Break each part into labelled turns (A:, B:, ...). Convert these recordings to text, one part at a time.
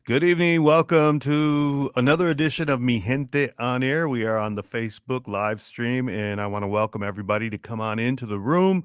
A: Good evening. Welcome to another edition of Mi Gente on Air. We are on the Facebook live stream, and I want to welcome everybody to come on into the room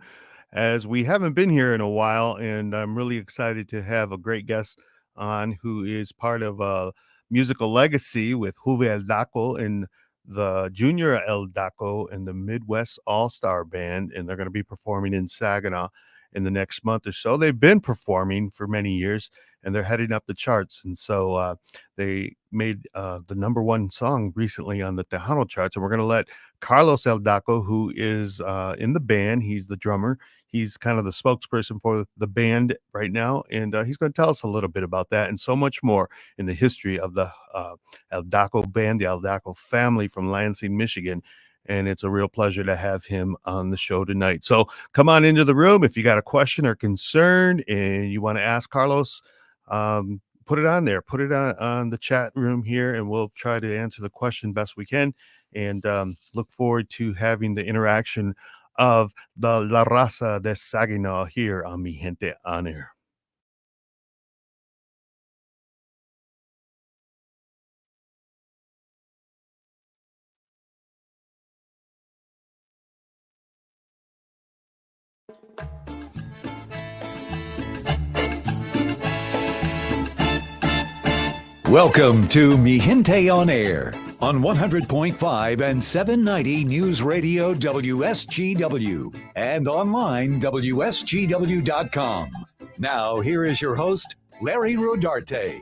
A: as we haven't been here in a while. And I'm really excited to have a great guest on who is part of a musical legacy with Juve El Daco and the Junior El Daco and the Midwest All Star Band. And they're going to be performing in Saginaw in the next month or so. They've been performing for many years and they're heading up the charts. And so they made the number one song recently on the Tejano charts. And we're going to let Carlos El Daco, who is in the band, he's the drummer. He's kind of the spokesperson for the band right now. And he's going to tell us a little bit about that and so much more in the history of the El Daco band, the El Daco family from Lansing, Michigan. And it's a real pleasure to have him on the show tonight. So come on into the room if you got a question or concern and you want to ask Carlos. Put it on there, put it on the chat room here, and we'll try to answer the question best we can. And look forward to having the interaction of the La Raza de Saginaw here on Mi Gente on Air.
B: Welcome to Mi Gente on Air on 100.5 and 790 News Radio WSGW and online WSGW.com. Now, here is your host, Larry Rodarte.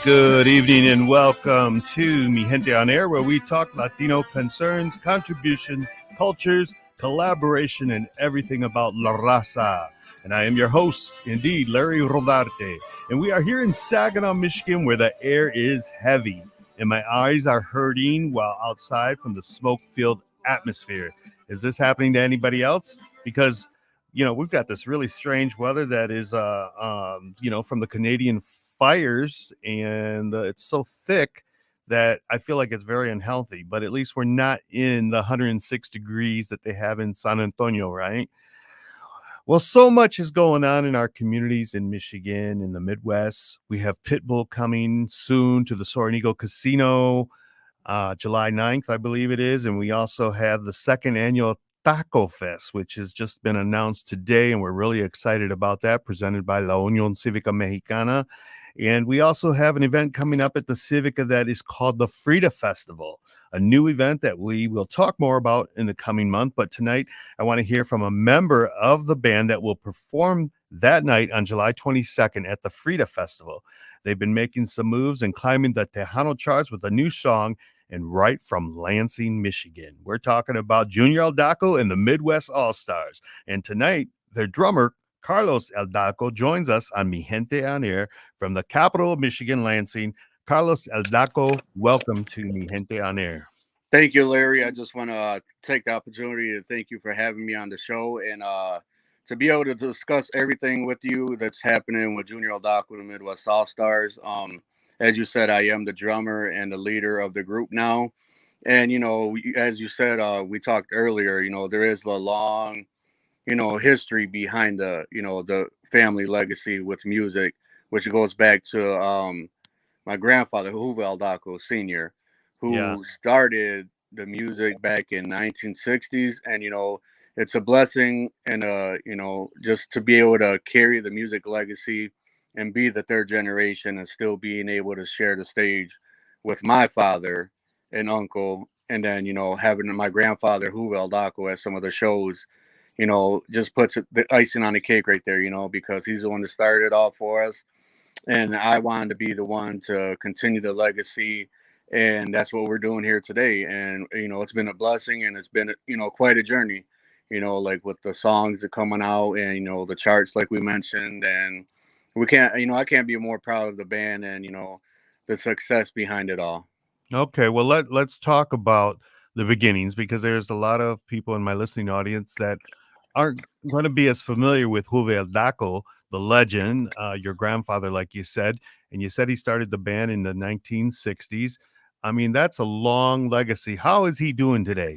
A: Good evening and welcome to Mi Gente on Air, where we talk Latino concerns, contributions, cultures, collaboration, and everything about La Raza. And I am your host, indeed, Larry Rodarte. And we are here in Saginaw, Michigan, where the air is heavy and my eyes are hurting while outside from the smoke-filled atmosphere. Is this happening to anybody else? Because, we've got this really strange weather that is, from the Canadian fires, and it's so thick that I feel like it's very unhealthy. But at least we're not in the 106 degrees that they have in San Antonio, right? Well, so much is going on in our communities in Michigan, in the Midwest. We have Pitbull coming soon to the Sorrento Casino, July 9th, I believe it is. And we also have the second annual Taco Fest, which has just been announced today. And we're really excited about that, presented by La Unión Cívica Mexicana. And we also have an event coming up at the Civica that is called the Frida Festival, a new event that we will talk more about in the coming month. But tonight, I want to hear from a member of the band that will perform that night on July 22nd at the Frida Festival. They've been making some moves and climbing the Tejano charts with a new song, and right from Lansing, Michigan. We're talking about Junior El Daco and the Midwest All-Stars. And tonight, their drummer, Carlos El Daco, joins us on Mi Gente on Air from the capital of Michigan, Lansing. Carlos El Daco, welcome to Mi Gente on Air.
C: Thank you, Larry. I just want to take the opportunity to thank you for having me on the show and to be able to discuss everything with you that's happening with Junior El Daco and the Midwest All Stars. As you said, I am the drummer and the leader of the group now. And, as you said, we talked earlier, there is a long, history behind the family legacy with music, which goes back to my grandfather, Juve El Daco Sr., who started the music back in 1960s. And, it's a blessing and, just to be able to carry the music legacy and be the third generation and still being able to share the stage with my father and uncle. And then, having my grandfather, Juve El Daco, at some of the shows, just puts the icing on the cake right there, because he's the one that started it all for us. And I wanted to be the one to continue the legacy. And that's what we're doing here today. And, it's been a blessing and it's been, quite a journey, like with the songs that are coming out and, the charts, like we mentioned. And we can't, I can't be more proud of the band and, the success behind it all.
A: Okay, well, let's talk about the beginnings, because there's a lot of people in my listening audience that aren't going to be as familiar with Juve El Daco, the legend, your grandfather, like you said. And you said he started the band in the 1960s. I mean, that's a long legacy. How is he doing today?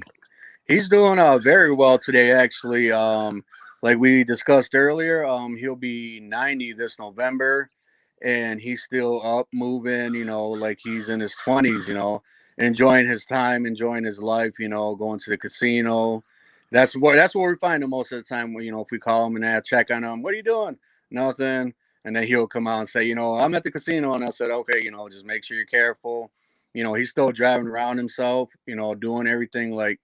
C: He's doing very well today, actually. like we discussed earlier, he'll be 90 this November, and he's still up moving. Like he's in his 20s. Enjoying his time, enjoying his life. Going to the casino. That's where we find him most of the time. If we call him and check on him, what are you doing? Nothing. And then he'll come out and say, I'm at the casino, and I said, okay, just make sure you're careful. He's still driving around himself. Doing everything like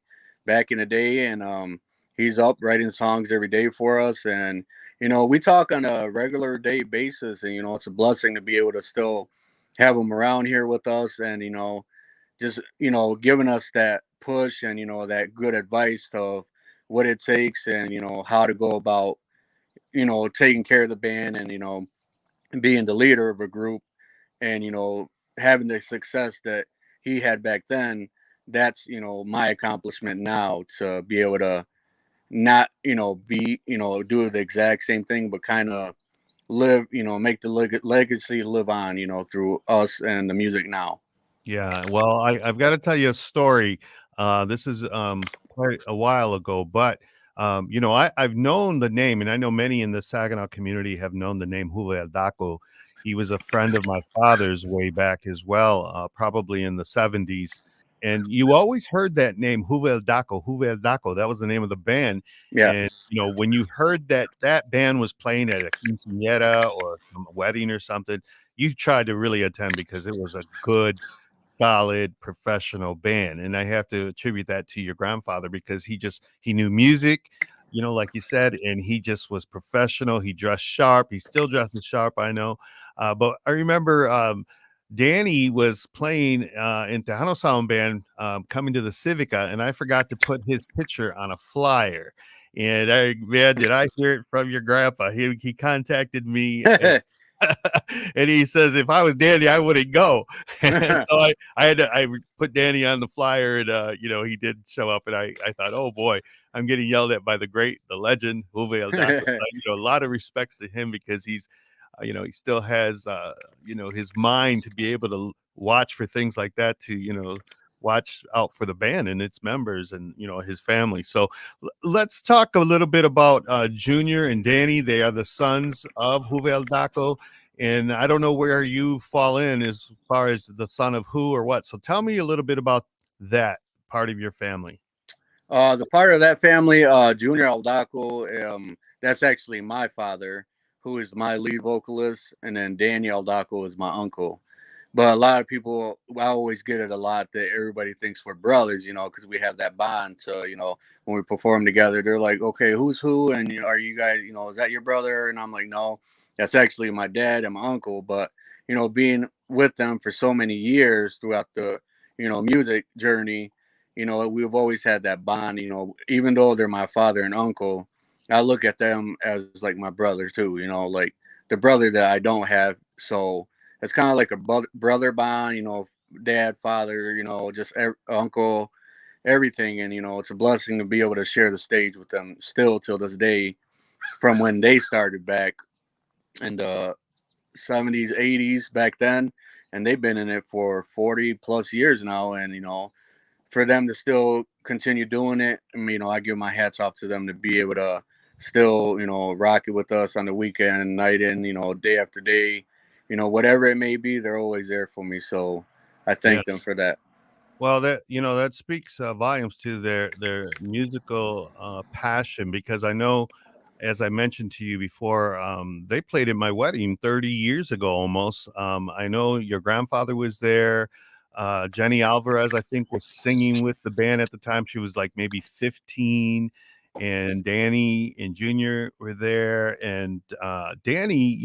C: back in the day, and he's up writing songs every day for us, and we talk on a regular day basis, and it's a blessing to be able to still have him around here with us, and just giving us that push, and that good advice of what it takes, and how to go about taking care of the band, and being the leader of a group, and having the success that he had back then. That's my accomplishment now, to be able to not be do the exact same thing, but kind of live, make the legacy live on, through us and the music now.
A: Yeah, well, I've got to tell you a story. This is quite a while ago, but I've known the name, and I know many in the Saginaw community have known the name Juve Daco. He was a friend of my father's way back as well, probably in the 70s. And you always heard that name, Juve Daco, Juve Daco. That was the name of the band.
C: Yeah.
A: And when you heard that that band was playing at a quinceañera or a wedding or something, you tried to really attend because it was a good, solid professional band. And I have to attribute that to your grandfather because he knew music, like you said, and he just was professional. He dressed sharp. He still dresses sharp, I know. But I remember Danny was playing in Tejano Sound Band, coming to the Civica, and I forgot to put his picture on a flyer. And man, did I hear it from your grandpa? He contacted me, and he says if I was Danny, I wouldn't go. And so I put Danny on the flyer, and he did show up, and I thought, oh boy, I'm getting yelled at by the legend Uwe El Daco. So, a lot of respects to him because he's he still has his mind to be able to watch for things like that, to watch out for the band and its members and his family. So let's talk a little bit about Junior and Danny. They are the sons of Juvel Daco, and I don't know where you fall in as far as the son of who or what. So tell me a little bit about that part of your family.
C: The part of that family, Junior Aldaco, that's actually my father, who is my lead vocalist, and then Danny Aldaco is my uncle. But a lot of people, I always get it a lot that everybody thinks we're brothers, because we have that bond. So, when we perform together, they're like, okay, who's who? And, are you guys, is that your brother? And I'm like, no, that's actually my dad and my uncle. But, being with them for so many years throughout the, music journey, we've always had that bond, even though they're my father and uncle, I look at them as like my brother too, like the brother that I don't have. So it's kind of like a brother bond, dad, father, just uncle, everything. And, it's a blessing to be able to share the stage with them still till this day, from when they started back in the 70s, 80s back then. And they've been in it for 40 plus years now. And, for them to still continue doing it, I mean, I give my hats off to them to be able to still, rock it with us on the weekend, night in, day after day, whatever it may be, they're always there for me. So I thank them
A: Yes.
C: for that.
A: Well, that speaks volumes to their musical passion, because I know, as I mentioned to you before, they played at my wedding 30 years ago almost. I know your grandfather was there. Jenny Alvarez, I think, was singing with the band at the time. She was like maybe 15, and Danny and Junior were there. And Danny,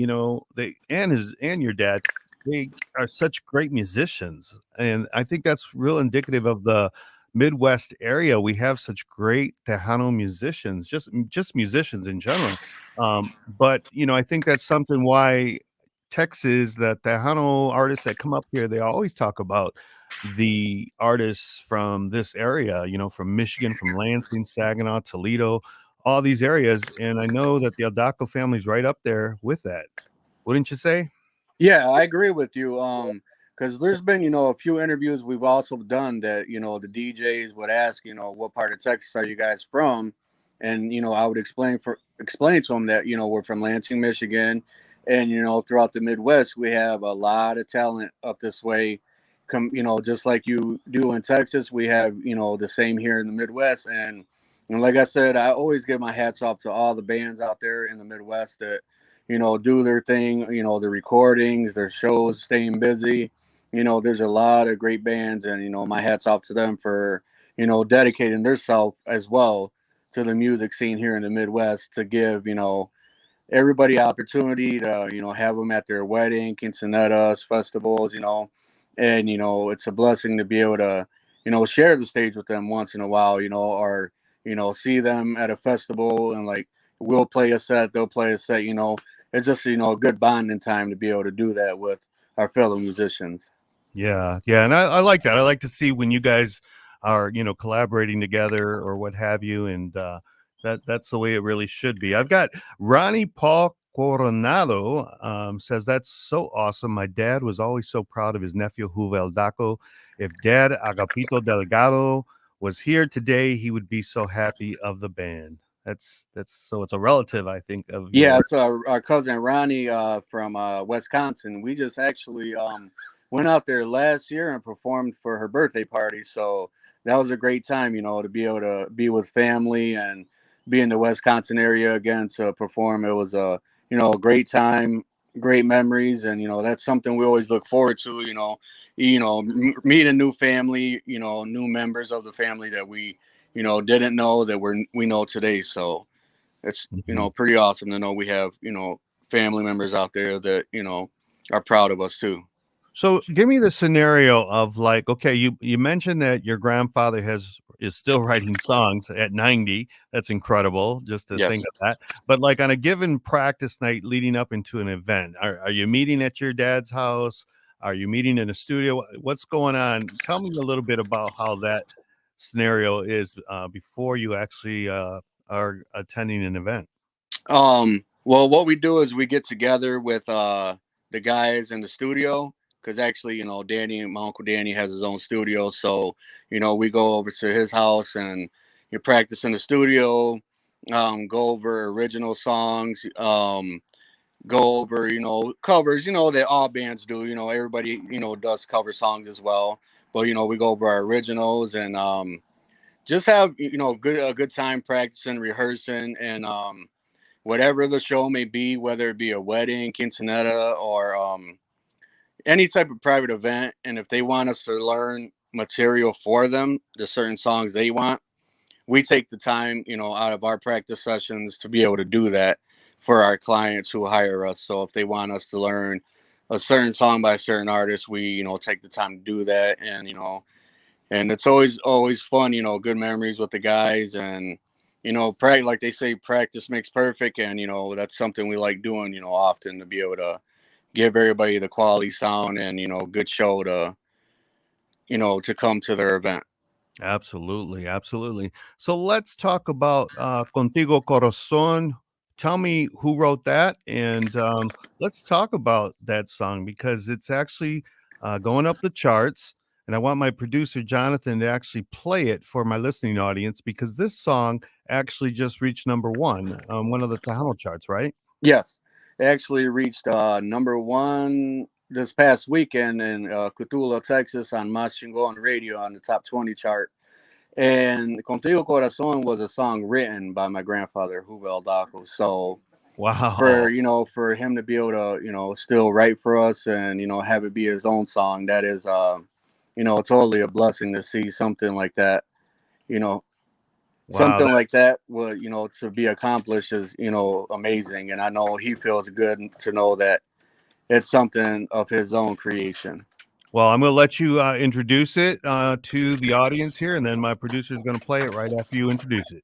A: they and your dad, they are such great musicians, and I think that's real indicative of the Midwest area. We have such great Tejano musicians, just musicians in general. But I think that's something why Texas, the Tejano artists that come up here, they always talk about the artists from this area, from Michigan, from Lansing, Saginaw, Toledo, all these areas. And I know that the Aldaco family's right up there with that. Wouldn't you say?
C: Yeah, I agree with you. Because there's been, a few interviews we've also done that, the DJs would ask, what part of Texas are you guys from? And I would explain to them that we're from Lansing, Michigan, and throughout the Midwest we have a lot of talent up this way. Just like you do in Texas, we have the same here in the Midwest. And like I said, I always give my hats off to all the bands out there in the Midwest that do their thing. The recordings, their shows, staying busy. There's a lot of great bands, and my hats off to them for dedicating themselves as well to the music scene here in the Midwest, to give everybody opportunity to have them at their wedding, quinceaneras, festivals, and it's a blessing to be able to share the stage with them once in a while, or see them at a festival, and like we'll play a set, they'll play a set. It's just a good bonding time to be able to do that with our fellow musicians.
A: Yeah, yeah, and I like that. I like to see when you guys are, collaborating together or what have you, and that's the way it really should be. I've got Ronnie Paul Coronado says that's so awesome. My dad was always so proud of his nephew Juvel Daco. If Dad Agapito Delgado was here today, he would be so happy of the band. That's so it's a relative, I think, of
C: Yeah,
A: yours.
C: it's our cousin Ronnie from Wisconsin. We just actually went out there last year and performed for her birthday party. So that was a great time, to be able to be with family and be in the Wisconsin area again to perform. It was a great time, great memories, and that's something we always look forward to. Meeting new family, new members of the family that we didn't know that we know today. So it's
A: Mhm.
C: pretty awesome to know we have family members out there that are proud of us too.
A: So give me the scenario of like, okay, you mentioned that your grandfather is still writing songs at 90. That's incredible just to think
C: Yes.
A: of that. But like on a given practice night leading up into an event, are you meeting at your dad's house? Are you meeting in a studio? What's going on? Tell me a little bit about how that scenario is before you actually are attending an event.
C: Well, what we do is we get together with the guys in the studio, because actually, Danny, my uncle Danny, has his own studio. So, we go over to his house and you practice in the studio, go over original songs, go over, covers, that all bands do. Everybody, does cover songs as well. But, we go over our originals, and just have, a good time practicing, rehearsing, and whatever the show may be, whether it be a wedding, quinceanera, or any type of private event. And if they want us to learn material for them, the certain songs they want, we take the time, out of our practice sessions to be able to do that for our clients who hire us. So if they want us to learn a certain song by a certain artist, we, take the time to do that. And, and it's always fun, good memories with the guys. And like they say, practice makes perfect, and that's something we like doing, often, to be able to give everybody the quality sound and good show to come to their event.
A: Absolutely, absolutely. So let's talk about Contigo Corazon. Tell me who wrote that, and let's talk about that song because it's actually going up the charts. And I want my producer Jonathan to actually play it for my listening audience because this song actually just reached #1 on one of the Tejano charts, right?
C: Yes, it actually reached #1 this past weekend in Cthulhu, Texas, on Mas Chingon Radio on the top 20 chart. And Contigo Corazon was a song written by my grandfather, Juvel Daco. So for
A: Wow.
C: for him to be able to still write for us and have it be his own song, that is totally a blessing to see something like that. You know,
A: Wow.
C: something like that would to be accomplished is amazing, and I know he feels good to know that it's something of his own creation.
A: Well, I'm going to let you introduce it to the audience here, and then my producer is going to play it right after you introduce it.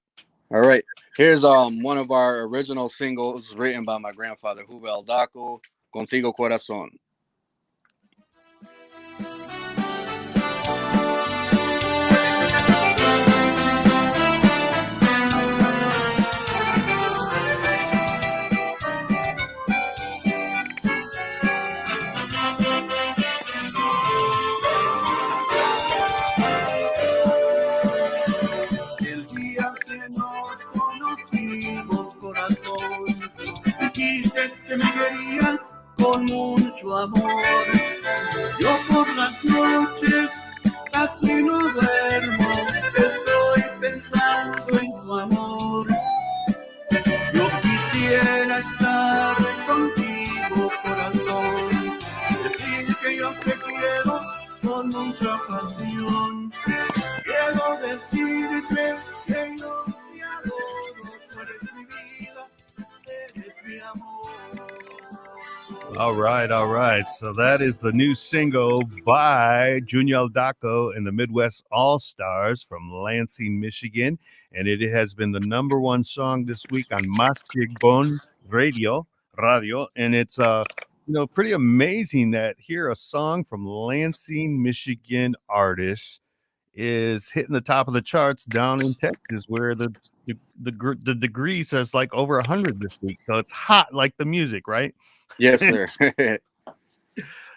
C: All right, here's one of our original singles written by my grandfather Juvel Daco, Contigo Corazon. El día que nos conocimos
D: con mucho amor. Yo por las noches casi no duermo, estoy pensando en tu amor. Yo quisiera estar contigo, corazón, decir que yo te quiero con mucha pasión. Quiero decirte que yo te adoro, tú eres mi vida, eres mi amor.
A: All right, all right. So that is the new single by Junior Daco and the Midwest All Stars from Lansing, Michigan, and it has been the number one song this week on Bon Radio, and it's pretty amazing that here a song from Lansing, Michigan artist is hitting the top of the charts down in Texas, where the degree says like over 100 this week. So it's hot like the music, right?
C: Yes, sir.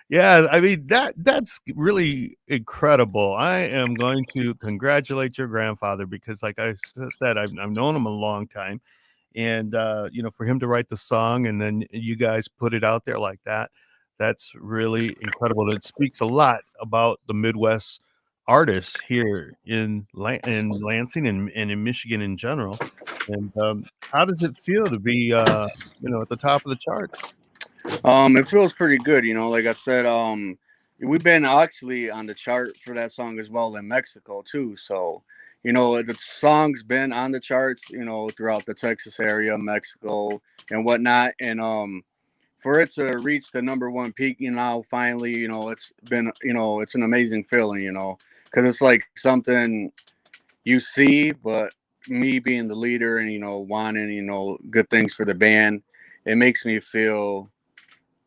A: Yeah, I mean that's really incredible. I am going to congratulate your grandfather because, like I said, I've known him a long time, and for him to write the song and then you guys put it out there like that, that's really incredible. It speaks a lot about the Midwest artists here in Lansing and in Michigan in general. And how does it feel to be at the top of the charts?
C: It feels pretty good, like I said, we've been actually on the chart for that song as well in Mexico too. So, the song's been on the charts, throughout the Texas area, Mexico and whatnot. And for it to reach the number one peak, now finally, it's been, it's an amazing feeling, because it's like something you see, but me being the leader and, wanting, good things for the band, it makes me feel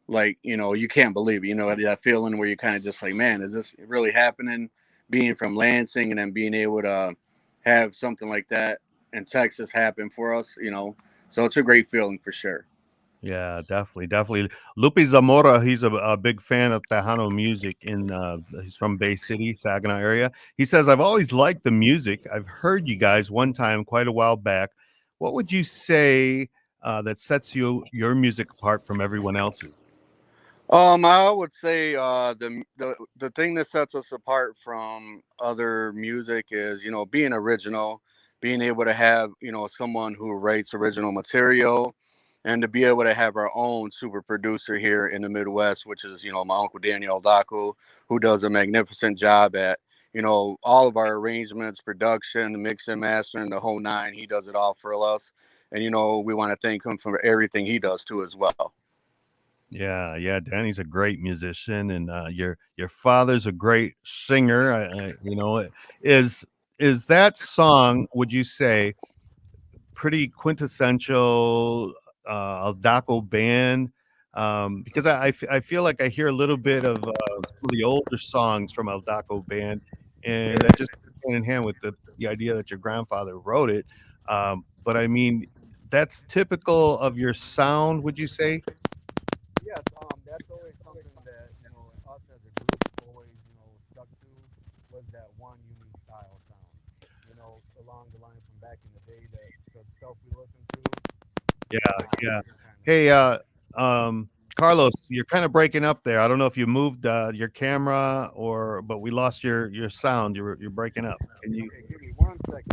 C: like, you can't believe it, that feeling where you're kind of just like, man, is this really happening? Being from Lansing and then being able to have something like that in Texas happen for us, so it's a great feeling for sure.
A: Yeah, definitely, definitely. Lupe Zamora, he's a big fan of Tejano music. He's from Bay City, Saginaw area. He says, "I've always liked the music. I've heard you guys one time quite a while back. What would you say that sets your music apart from everyone else's?"
C: I would say the thing that sets us apart from other music is, being original, being able to have, someone who writes original material, and to be able to have our own super producer here in the Midwest, which is, my uncle Daniel Daku, who does a magnificent job at, all of our arrangements, production, mix and mastering, the whole nine. He does it all for us, and we want to thank him for everything he does too as well.
A: Yeah, yeah. Danny's a great musician, and your father's a great singer. Is that song? Would you say pretty quintessential Aldaco band? Because I feel like I hear a little bit of some of the older songs from Aldaco band, and that just goes hand in hand with the idea that your grandfather wrote it. But I mean, that's typical of your sound, would you say?
C: Yes, that's always something that us as a group always stuck to, was that one unique style sound. Along the line from back in the day, that the stuff we listened to.
A: Yeah, yeah.
C: Kind of
A: Hey, Carlos, you're kind of breaking up there. I don't know if you moved your camera but we lost your sound. You're breaking up. Can you?
C: Okay, give me 1 second,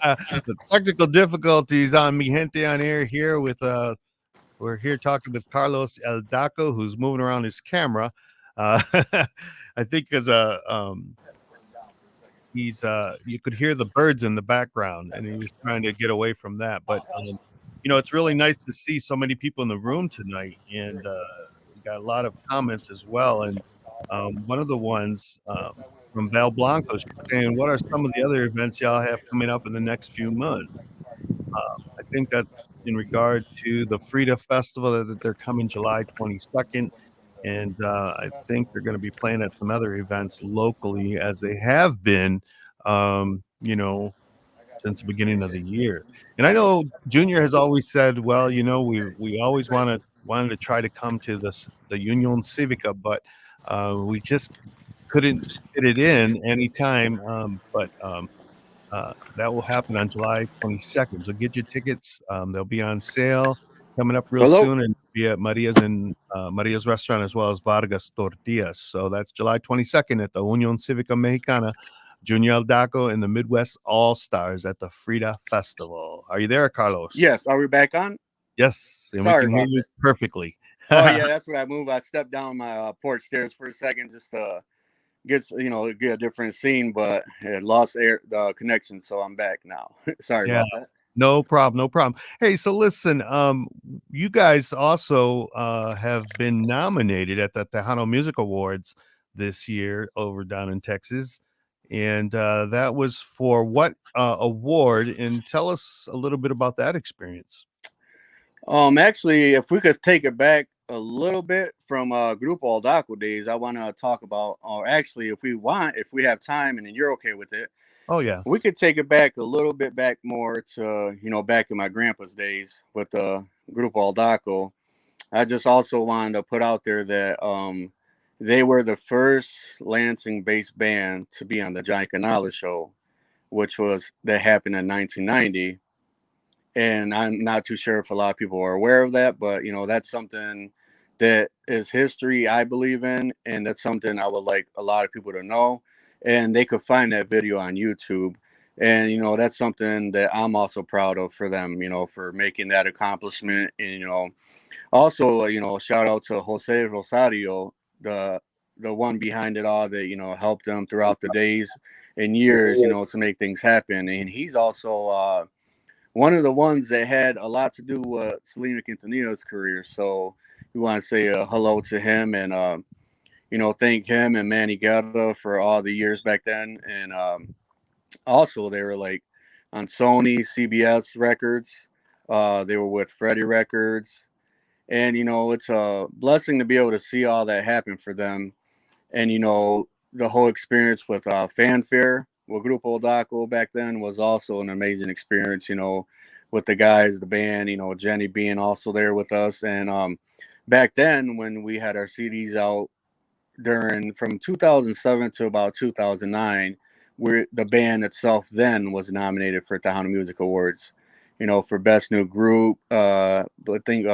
C: please.
A: The technical difficulties on Mi Gente on air here with we're here talking with Carlos El Daco, who's moving around his camera. I think because he's you could hear the birds in the background, and he was trying to get away from that. But it's really nice to see so many people in the room tonight, and we got a lot of comments as well. And one of the ones from Val Blanco, she's saying, "What are some of the other events y'all have coming up in the next few months?" I think that's in regard to the Frida Festival that they're coming July 22nd. And I think they're going to be playing at some other events locally, as they have been, um, you know, since the beginning of the year. And I know Junior has always said, well, we always wanted to try to come to the Union Civica, but we just couldn't fit it in anytime. But that will happen on July 22nd. So get your tickets. They'll be on sale coming up real
C: Hello.
A: soon. be at Maria's restaurant as well as Vargas Tortillas. So that's July 22nd at the Union Civica Mexicana. Junior Daco and the Midwest All Stars at the Frida Festival. Are you there, Carlos?
C: Yes. Are we back on?
A: Yes, and we
C: Sorry
A: can hear
C: about
A: you
C: that.
A: perfectly.
C: Oh yeah, that's what I moved. I stepped down my porch stairs for a second just to get a different scene, but it lost the connection, so I'm back now. Sorry
A: Yeah.
C: about that.
A: No problem, no problem. Hey, so listen, you guys also have been nominated at the Tejano Music Awards this year over down in Texas, and that was for what award? And tell us a little bit about that experience.
C: Actually, if we could take it back a little bit from Grupo Aldaco days, I want to talk about, or actually, if we have time and you're okay with it,
A: Oh yeah,
C: we could take it back a little bit back more to, back in my grandpa's days with Grupo Aldaco. I just also wanted to put out there that they were the first Lansing-based band to be on the Johnny Canales show, that happened in 1990. And I'm not too sure if a lot of people are aware of that, but that's something that is history I believe in, and that's something I would like a lot of people to know. And they could find that video on YouTube, and that's something that I'm also proud of for them, for making that accomplishment. And also shout out to Jose Rosario, the one behind it all, that helped them throughout the days and years, to make things happen. And he's also one of the ones that had a lot to do with Selena Quintanilha's career. So we want to say hello to him, and thank him and Manny Guerra for all the years back then. And also they were like on Sony, CBS Records. They were with Freddie Records, and it's a blessing to be able to see all that happen for them. And the whole experience with Fanfare with Grupo Daco back then was also an amazing experience, with the guys, the band, Jenny being also there with us. And back then when we had our CDs out during from 2007 to about 2009, where the band itself then was nominated for Tejano Music Awards, for best new group, I think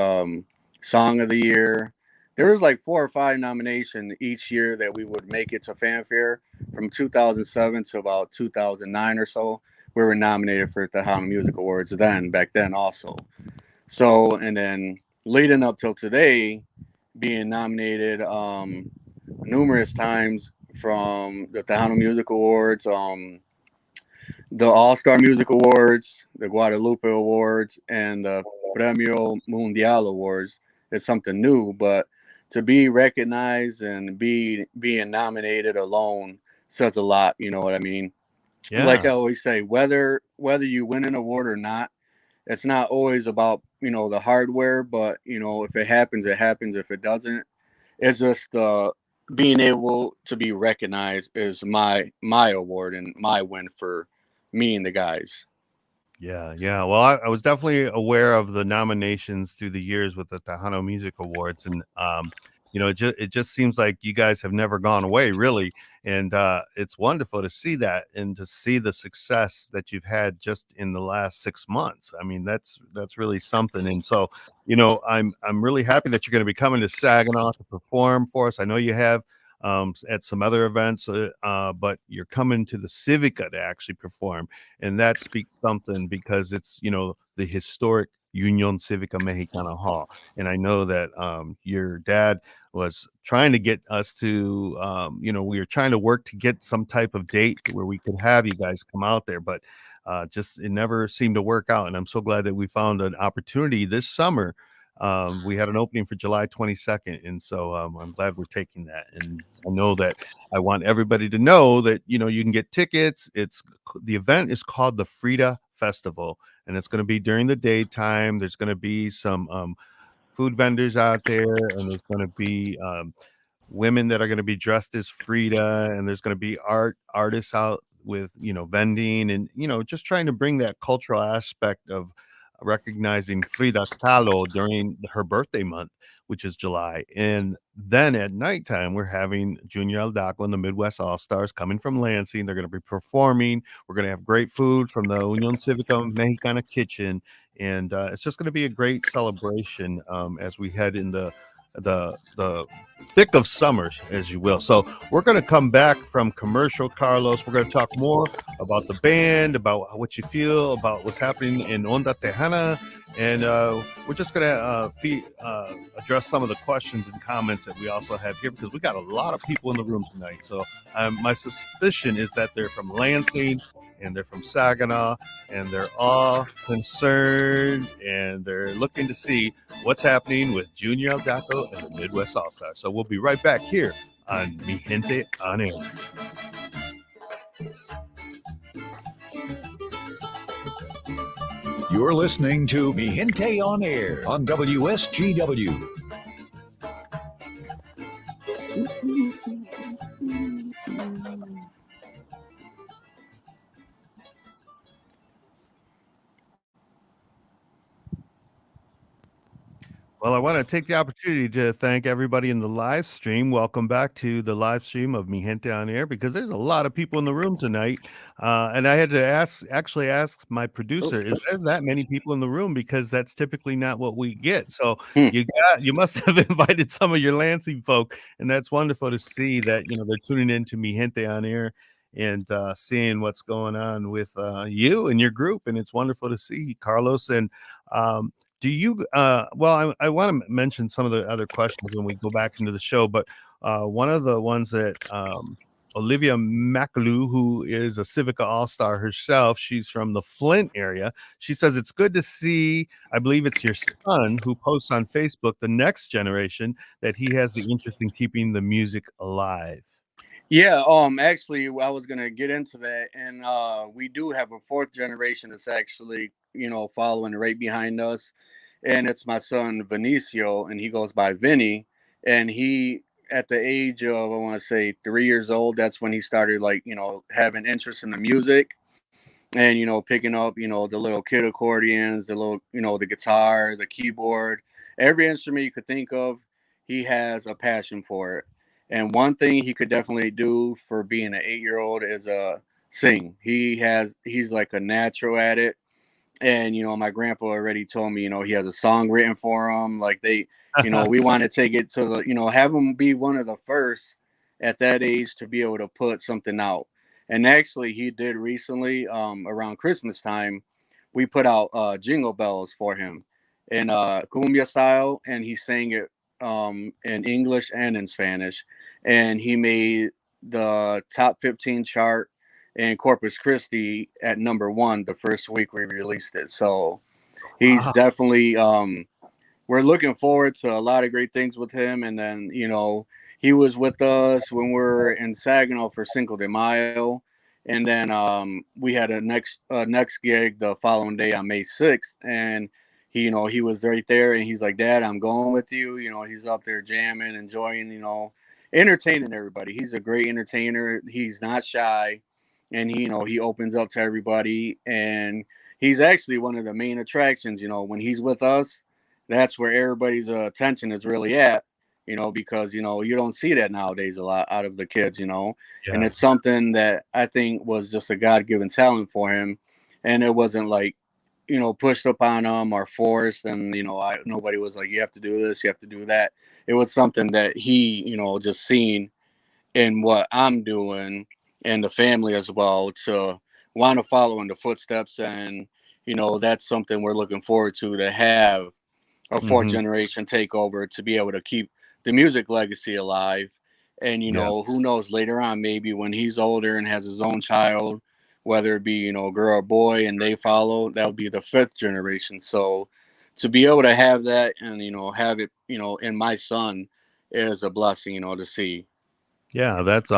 C: song of the year. There was like 4 or 5 nominations each year that we would make it to Fanfare from 2007 to about 2009 or so. We were nominated for Tejano Music Awards back then also. So, and then leading up till today, being nominated numerous times from the Tejano Music Awards, the All Star Music Awards, the Guadalupe Awards, and the Premio Mundial Awards is something new. But to be recognized and being nominated alone says a lot. You know what I mean? Like
A: yeah,
C: I always say, whether you win an award or not, it's not always about the hardware. But if it happens, it happens. If it doesn't, it's just being able to be recognized is my award and my win for me and the guys.
A: yeah, yeah. Well, I was definitely aware of the nominations through the years with the Tejano Music Awards, and it just seems like you guys have never gone away, really, and it's wonderful to see that and to see the success that you've had just in the last 6 months. I mean, that's really something. And so, I'm really happy that you're going to be coming to Saginaw to perform for us. I know you have at some other events, but you're coming to the Civica to actually perform, and that speaks something because it's the historic Union Civica Mexicana Hall. And I know that your dad was trying to get us to we were trying to work to get some type of date where we could have you guys come out there, but just it never seemed to work out. And I'm so glad that we found an opportunity this summer. We had an opening for July 22nd, and so I'm glad we're taking that. And I know that I want everybody to know that you can get tickets. The event is called the Frida Festival, and it's going to be during the daytime. There's going to be some food vendors out there, and there's going to be women that are going to be dressed as Frida, and there's going to be artists out with vending, and just trying to bring that cultural aspect of recognizing Frida Kahlo during her birthday month, which is July. And then at nighttime, we're having Junior Aldaco and the Midwest All Stars coming from Lansing. They're going to be performing. We're going to have great food from the Union Civica Mexicana kitchen. And it's just going to be a great celebration as we head in the thick of summers, as you will. So we're going to come back from commercial, Carlos. We're going to talk more about the band, about what you feel, about what's happening in Onda Tejana, and we're just going to address some of the questions and comments that we also have here, because we got a lot of people in the room tonight. So my suspicion is that they're from Lansing and they're from Saginaw, and they're all concerned, and they're looking to see what's happening with Junior Aldaco and the Midwest All Stars. So we'll be right back here on Mi Gente on Air.
B: You're listening to Mi Gente on Air on WSGW.
A: Well, I want to take the opportunity to thank everybody in the live stream. Welcome back to the live stream of Mi Gente on Air, because there's a lot of people in the room tonight. And I had to ask my producer, is there that many people in the room? Because that's typically not what we get. So you must have invited some of your Lansing folk, and that's wonderful to see that, they're tuning in to Mi Gente on Air and seeing what's going on with you and your group. And it's wonderful to see, Carlos. And do you well, I want to mention some of the other questions when we go back into the show, but one of the ones that Olivia McAloo, who is a Civica All-Star herself, she's from the Flint area. She says it's good to see, I believe it's your son who posts on Facebook, the next generation, that he has the interest in keeping the music alive.
C: Yeah, actually, I was gonna get into that, and we do have a fourth generation that's actually, following right behind us, and it's my son Vinicio, and he goes by Vinny, and he, at the age of, I want to say 3 years old, that's when he started, like, having interest in the music, and picking up, the little kid accordions, the little, the guitar, the keyboard, every instrument you could think of, he has a passion for it. And one thing he could definitely do for being an 8-year-old is sing. He's like a natural at it. And my grandpa already told me, he has a song written for him. Like we want to take it to the, have him be one of the first at that age to be able to put something out. And actually, he did recently, around Christmas time, we put out Jingle Bells for him in cumbia style, and he sang it in English and in Spanish, and he made the top 15 chart in Corpus Christi at #1 the first week we released it. So he's definitely we're looking forward to a lot of great things with him. And then he was with us when we were in Saginaw for Cinco de Mayo, and then we had a next gig the following day on May 6th, and he was right there, and he's like, Dad, I'm going with you. He's up there jamming, enjoying, entertaining everybody. He's a great entertainer. He's not shy, and he opens up to everybody, and he's actually one of the main attractions. When he's with us, that's where everybody's attention is really at, because you don't see that nowadays a lot out of the kids,
A: Yeah.
C: And it's something that I think was just a God-given talent for him, and it wasn't like pushed upon him or forced, and nobody was like, you have to do this, you have to do that. It was something that he just seen in what I'm doing, and the family as well, to want to follow in the footsteps. And that's something we're looking forward to have a fourth generation take over, to be able to keep the music legacy alive. And who knows, later on, maybe when he's older and has his own child, whether it be girl or boy, and they follow, that would be the fifth generation. So to be able to have that, and have it in my son, is a blessing to see.
A: Yeah, that's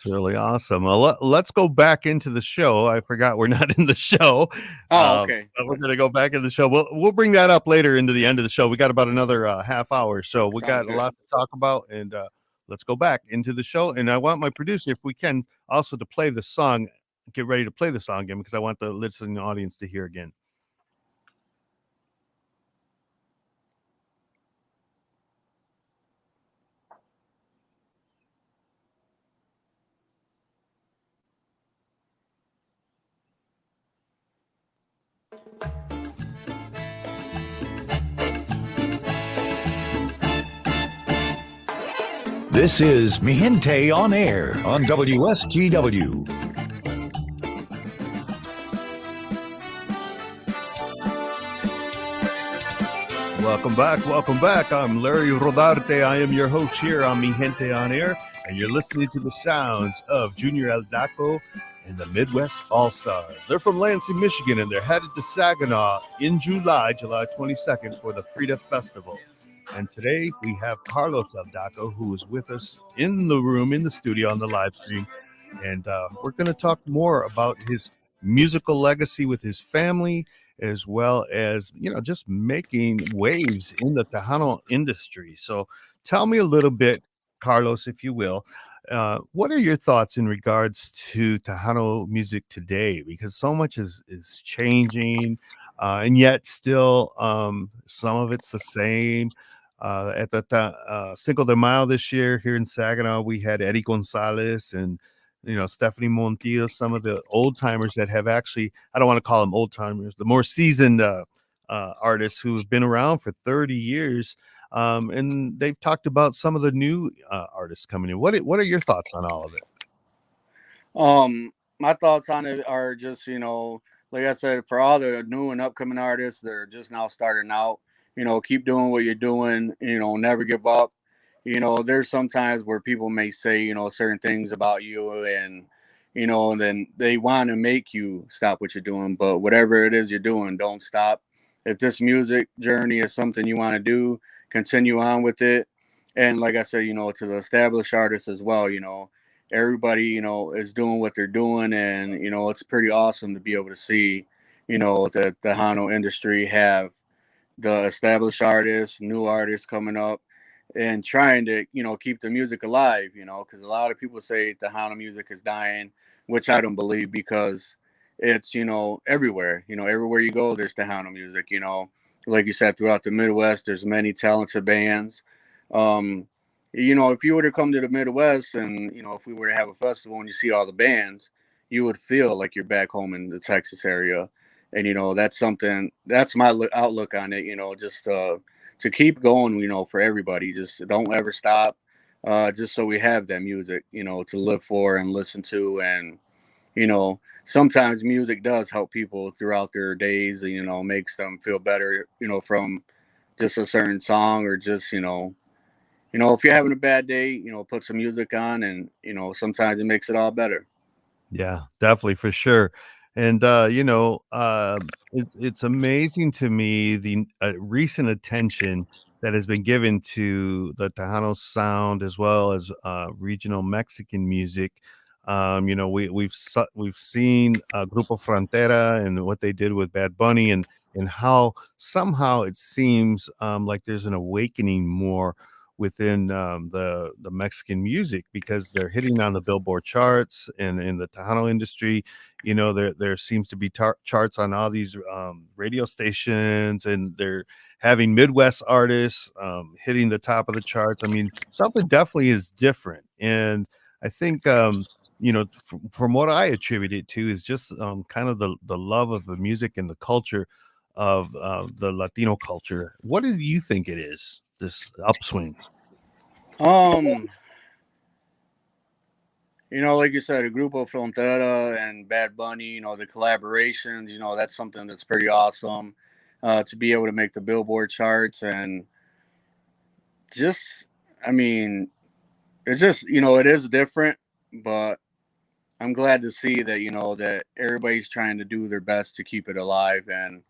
A: really awesome. Well, let's go back into the show. I forgot we're not in the show.
C: Okay.
A: But we're gonna go back in the show. We'll bring that up later into the end of the show. We got about another half hour, so we got a lot to talk about. And let's go back into the show. And I want my producer, if we can, also to play the song. Get ready to play the song again, because I want the listening audience to hear again.
B: This is Mi Gente on Air on WSGW.
A: Welcome back. Welcome back. I'm Larry Rodarte. I am your host here on Mi Gente on Air, and you're listening to the sounds of Junior El Daco and the Midwest All-Stars. They're from Lansing, Michigan, and they're headed to Saginaw in July 22nd for the Frida Festival. And today we have Carlos El Daco, who is with us in the room, in the studio, on the live stream. And we're going to talk more about his musical legacy with his family, as well as, just making waves in the Tejano industry. So tell me a little bit, Carlos, if you will. What are your thoughts in regards to Tejano music today? Because so much is changing, and yet still some of it's the same. At the Cinco de Mayo this year here in Saginaw, we had Eddie Gonzalez and Stephanie Montiel, some of the old timers that have actually, I don't want to call them old timers, the more seasoned artists who have been around for 30 years. And they've talked about some of the new artists coming in. What are your thoughts on all of it?
C: My thoughts on it are just, like I said, for all the new and upcoming artists that are just now starting out, keep doing what you're doing, never give up. There's sometimes where people may say, certain things about you and, and then they want to make you stop what you're doing. But whatever it is you're doing, don't stop. If this music journey is something you want to do, continue on with it. And like I said, to the established artists as well, everybody, is doing what they're doing. And, it's pretty awesome to be able to see, the Tejano industry have the established artists, new artists coming up and trying to, keep the music alive, because a lot of people say Tejano music is dying, which I don't believe because it's, everywhere, everywhere you go, there's Tejano music, like you said, throughout the Midwest, there's many talented bands. If you were to come to the Midwest and, if we were to have a festival and you see all the bands, you would feel like you're back home in the Texas area. And, that's my outlook on it, just to keep going, for everybody. Just don't ever stop, just so we have that music, to live for and listen to. And, sometimes music does help people throughout their days, makes them feel better, from just a certain song or just, if you're having a bad day, put some music on and, sometimes it makes it all better.
A: Yeah, definitely, for sure. And it's amazing to me the recent attention that has been given to the Tejano sound as well as regional Mexican music. We've seen Grupo Frontera and what they did with Bad Bunny, and how somehow it seems like there's an awakening more within the Mexican music, because they're hitting on the Billboard charts, and in the Tejano industry, there seems to be charts on all these radio stations, and they're having Midwest artists hitting the top of the charts. I mean, something definitely is different, and I think from what I attribute it to is just kind of the love of the music and the culture of the Latino culture. What do you think it is, this upswing?
C: Like you said, a Grupo Frontera and Bad Bunny, the collaborations, that's something that's pretty awesome to be able to make the Billboard charts. And just, I mean, it's just, it is different, but I'm glad to see that, that everybody's trying to do their best to keep it alive. And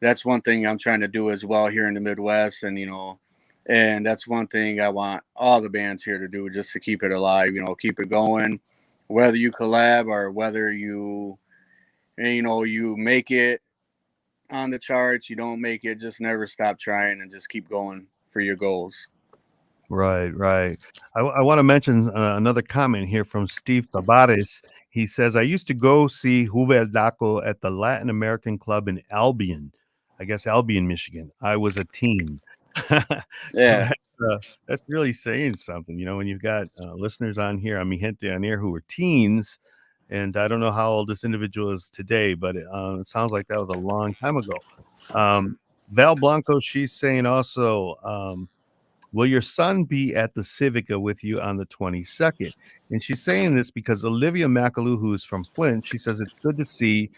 C: that's one thing I'm trying to do as well here in the Midwest. And, and that's one thing I want all the bands here to do, just to keep it alive, keep it going, whether you collab or whether you make it on the charts, you don't make it, just never stop trying and just keep going for your goals.
A: Right, right. I want to mention another comment here from Steve Tavares. He says, I used to go see Juve Daco at the Latin American Club in Albion, I guess Albion, Michigan. I was a teen. So
C: Yeah.
A: that's really saying something, when you've got listeners on here, Mi Gente on Air, who were teens. And I don't know how old this individual is today, but it sounds like that was a long time ago. Val Blanco, she's saying also, Will your son be at the Civica with you on the 22nd? And she's saying this because Olivia McAloo, who is from Flint, she says it's good to see,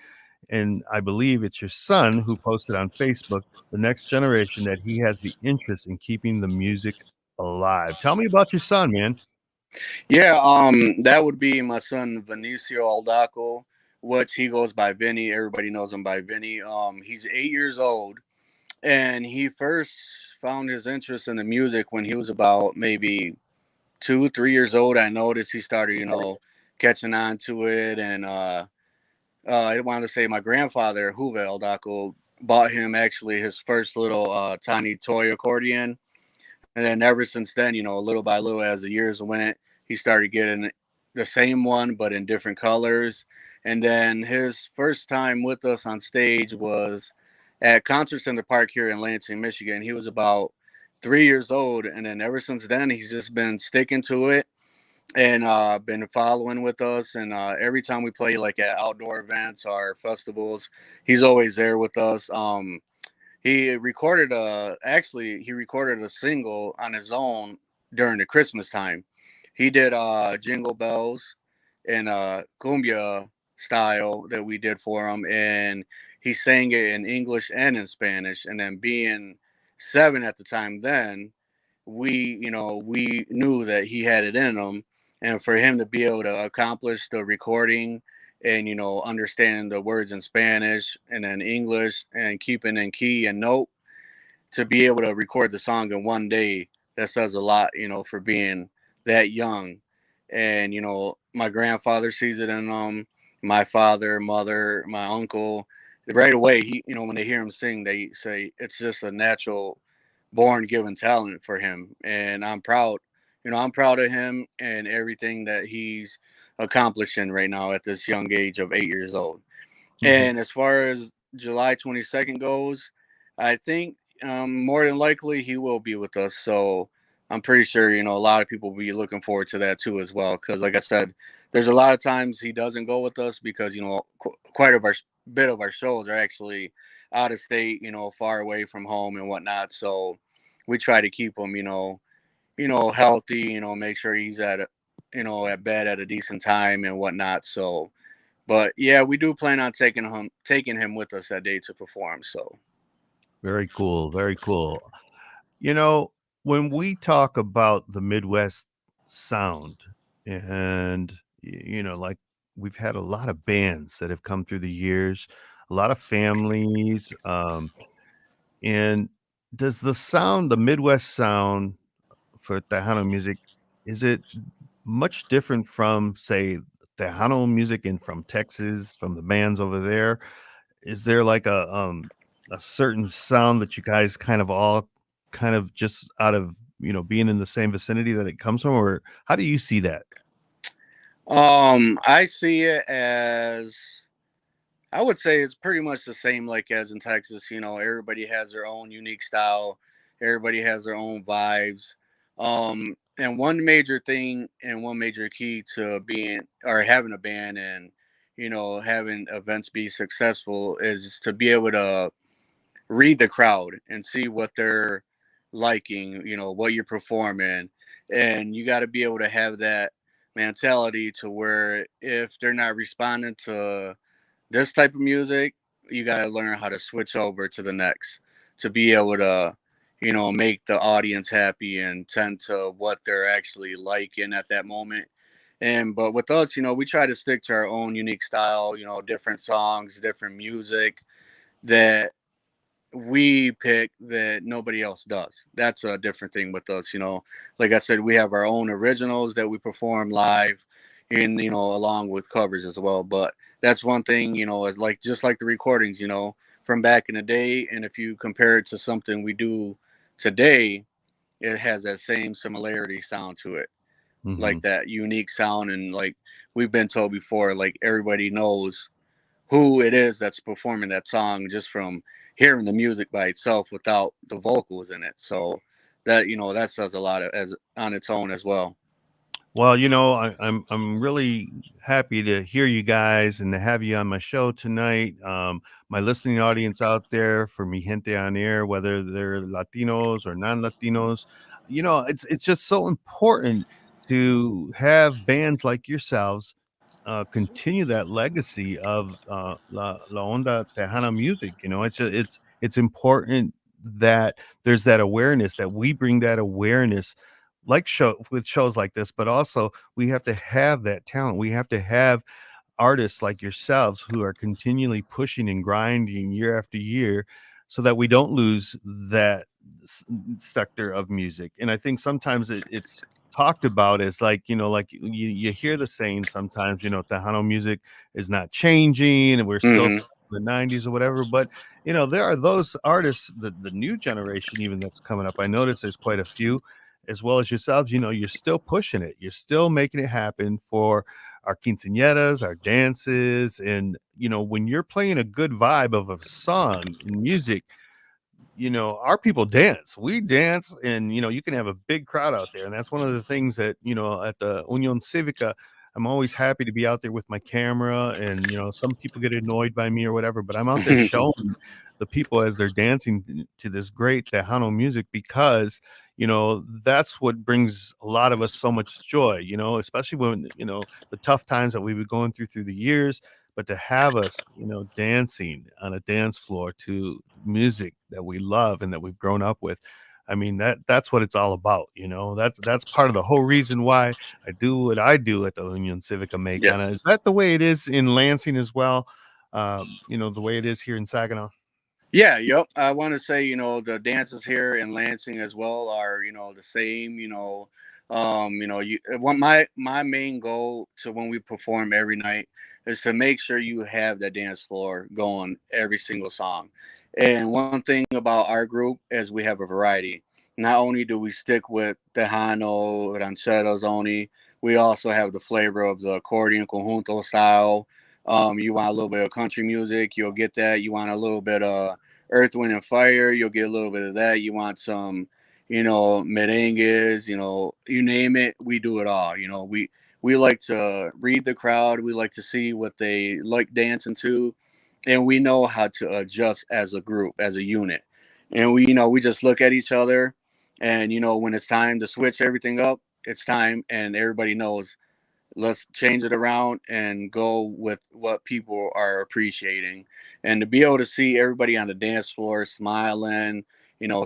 A: and I believe it's your son who posted on Facebook, the next generation, that he has the interest in keeping the music alive. Tell me about your son, man.
C: Yeah, that would be my son Vinicio Aldaco, which he goes by Vinny. Everybody knows him by Vinny. He's 8 years old, and he first found his interest in the music when he was about maybe 2, 3 years old. I noticed he started, catching on to it, and I want to say my grandfather, Juve Aldaco, bought him actually his first little tiny toy accordion. And then ever since then, little by little, as the years went, he started getting the same one, but in different colors. And then his first time with us on stage was at Concerts in the Park here in Lansing, Michigan. He was about 3 years old. And then ever since then, he's just been sticking to it and been following with us. And every time we play like at outdoor events or festivals, he's always there with us. He recorded a single on his own during the Christmas time. He did Jingle Bells in cumbia style that we did for him, and he sang it in English and in Spanish. And then being 7 at the time, then we knew that he had it in him, and for him to be able to accomplish the recording and understanding the words in Spanish and then English and keeping in key and note to be able to record the song in one day, that says a lot, for being that young. And my grandfather sees it in my father, mother, my uncle. Right away, when they hear him sing, they say it's just a natural born given talent for him. And I'm proud. I'm proud of him and everything that he's accomplishing right now at this young age of 8 years old.
A: Mhm.
C: And as far as July 22nd goes, I think more than likely he will be with us. So I'm pretty sure, a lot of people will be looking forward to that too as well. Because, like I said, there's a lot of times he doesn't go with us because, quite a bit of our shows are actually out of state, far away from home and whatnot. So we try to keep him, healthy, make sure he's at bed at a decent time and whatnot. So, but yeah, we do plan on taking him with us that day to perform. So
A: Very cool. Very cool. You know, when we talk about the Midwest sound, and, like, we've had a lot of bands that have come through the years, a lot of families. And does the Midwest sound for Tejano music, is it much different from, say, Tejano music and from Texas, from the bands over there? Is there like a certain sound that you guys kind of all kind of just out of, being in the same vicinity that it comes from, or how do you see that?
C: I see it as, I would say it's pretty much the same like as in Texas. Everybody has their own unique style. Everybody has their own vibes. And one major thing and one major key to being or having a band and having events be successful is to be able to read the crowd and see what they're liking, what you're performing. And you got to be able to have that mentality to where if they're not responding to this type of music, you got to learn how to switch over to the next to be able to, make the audience happy and tend to what they're actually liking at that moment. And but with us, we try to stick to our own unique style, different songs, different music that we pick that nobody else does. That's a different thing with us, Like I said, we have our own originals that we perform live and along with covers as well. But that's one thing, is like just like the recordings, from back in the day. And if you compare it to something we do today, it has that same similarity sound to it. Like
A: Mhm.
C: that unique sound, and like we've been told before, like everybody knows who it is that's performing that song just from hearing the music by itself without the vocals in it. So that says a lot as on its own as well.
A: Well, I'm really happy to hear you guys and to have you on my show tonight. My listening audience out there for Mi Gente on Air, whether they're Latinos or non-Latinos, it's just so important to have bands like yourselves continue that legacy of La Onda Tejana music. It's important that there's that awareness, that we bring that awareness, like with shows like this, but also we have to have that talent. We have to have artists like yourselves who are continually pushing and grinding year after year so that we don't lose that sector of music. And I think sometimes it's talked about as like, like you hear the saying sometimes, Tejano music is not changing and we're still
C: Hmm.
A: stuck in the 90s or whatever. But, there are those artists, the new generation even that's coming up. I notice there's quite a few, as well as yourselves. You're still pushing it. You're still making it happen for our quinceañeras, our dances. And, when you're playing a good vibe of a song in music, our people dance. We dance, and you can have a big crowd out there. And that's one of the things that, at the Union Civica, I'm always happy to be out there with my camera. And, some people get annoyed by me or whatever, but I'm out there showing the people as they're dancing to this great Tejano music, because, that's what brings a lot of us so much joy, especially when, the tough times that we've been going through the years. But to have us, dancing on a dance floor to music that we love and that we've grown up with, I mean, that's what it's all about. That's part of the whole reason why I do what I do at the Union Civica
C: Yeah.
A: Mexicana. Is that the way it is in Lansing as well? The way it is here in Saginaw.
C: Yeah, yep. I want to say, the dances here in Lansing as well are, the same. What my main goal to when we perform every night is to make sure you have the dance floor going every single song. And one thing about our group is we have a variety. Not only do we stick with Tejano, rancheros only, we also have the flavor of the accordion conjunto style. You want a little bit of country music, you'll get that. You want a little bit of Earth, Wind, and Fire, you'll get a little bit of that. You want some, merengues, you name it, we do it all. We like to read the crowd. We like to see what they like dancing to, and we know how to adjust as a group, as a unit. And we just look at each other, and when it's time to switch everything up, it's time, and everybody knows, let's change it around and go with what people are appreciating. And to be able to see everybody on the dance floor smiling,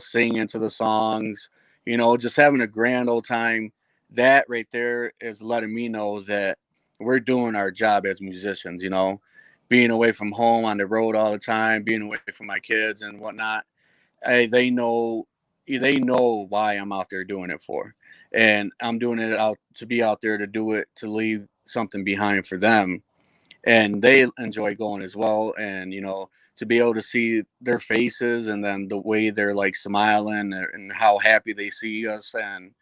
C: singing to the songs, just having a grand old time, that right there is letting me know that we're doing our job as musicians. Being away from home on the road all the time, being away from my kids and whatnot, they know why I'm out there doing it for. And I'm doing it out to be out there to do it, to leave something behind for them. And they enjoy going as well. And, to be able to see their faces and then the way they're like smiling and how happy they see us and